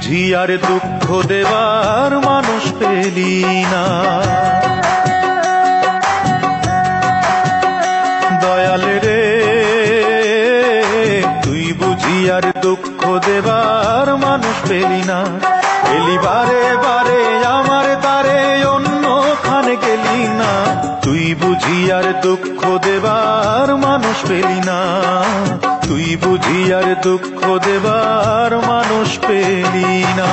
বুঝি আর দুঃখ দেবার মানুষ পেলি না। দয়াল রে তুই বুঝি আর দুঃখ দেবার মানুষ পেলি না। এলি বারে বারে আমার তারে অন্য খানে গেলি না। তুই বুঝি আর দুঃখ দেবার মানুষ পেলি না। তুই বুঝি আর দুঃখ দেবার মানুষ পেলি না।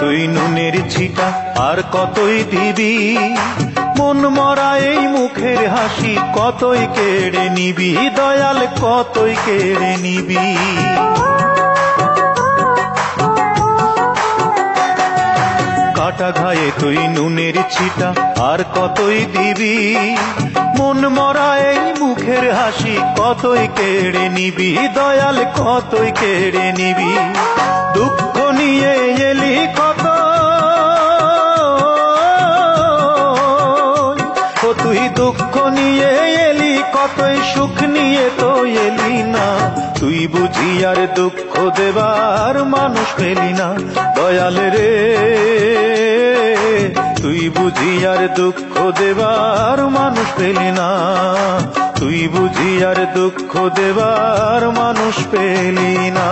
তুই নুনের ছিটা আর কতই দিবি, মন মরা এই মুখের হাসি কতই কেড়ে নিবি। দয়াল কতই কেড়ে নিবি। কাটা ঘায়ে তুই নুনের ছিটা আর কতই দিবি, মন মরা এই মুখের হাসি কতই কেড়ে নিবি। দয়াল কতই কেড়ে নিবি। দুঃখ নিয়ে এলি কত, তুই দুঃখ নিয়ে এলি কতই, সুখ নিয়ে তো এলি না। তুই বুঝি আর দুঃখ দেবার মানুষ পেলি না। দয়াল রে তুই বুঝি আর দুঃখ দেবার মানুষ পেলি না। তুই বুঝি আর দুঃখ দেবার মানুষ পেলি না।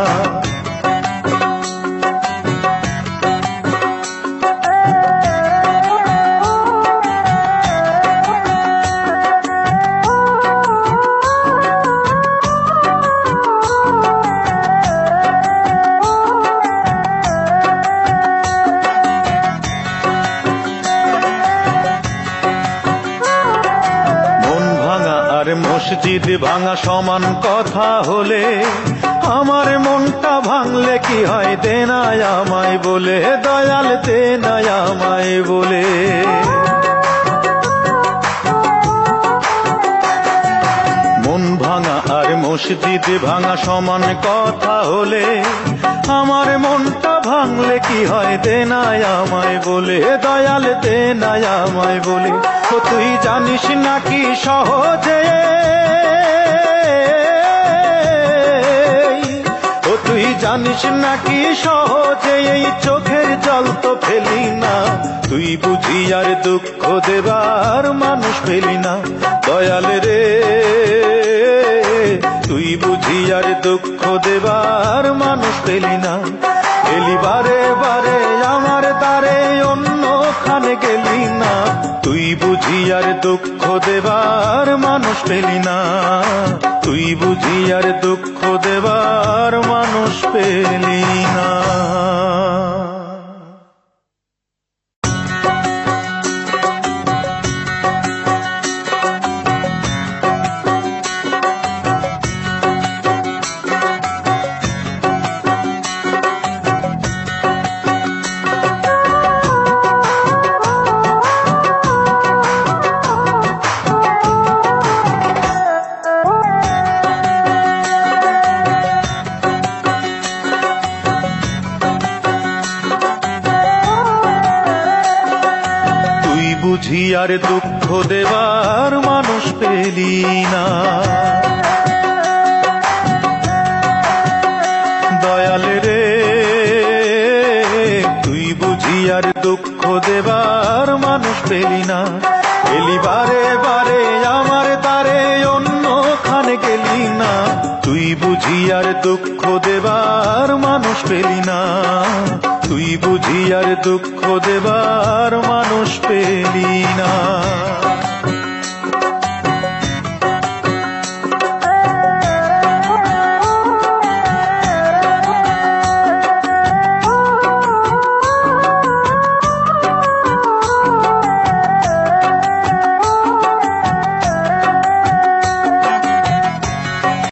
মসজিদ ভাঙা সমান কথা হলে, আমার মনটা ভাঙলে কি হয় দে না আমায় বলে। দয়াল দে না আমায় বলে। মন ভাঙা আর মসজিদ ভাঙা সমান কথা হলে, আমার মনটা ভাঙলে কি হয় দে না আমায় বলে। দয়াল দে না আমায় বলে। ও তুই জানিস নাকি সহজে, ও তুই জানিস নাকি সহজে এই চোখের জল তো ফেলি না। তুই বুঝি আর দুঃখ দেবার মানুষ পেলি না। দয়াল রে তুই বুঝি আর দুঃখ দেবার মানুষ পেলি না। এলি বারে বারে আমার তারে অন্য খানে গেলি না। তুই বুঝি আর দুঃখ দেবার মানুষ পেলি না। তুই বুঝি আর দুঃখ দেবার মানুষ পেলি না। বুঝি আর দুঃখ দেবার মানুষ পেলি না। দয়াল রে তুই বুঝি আর দুঃখ দেবার মানুষ পেলি না। এলি বারে বারে আমার তারে অন্য খানে গেলি না। তুই বুঝি আর দুঃখ দেবার মানুষ পেলি না। তুই বুঝি আর দুঃখ দেবার মানুষ পেলি না।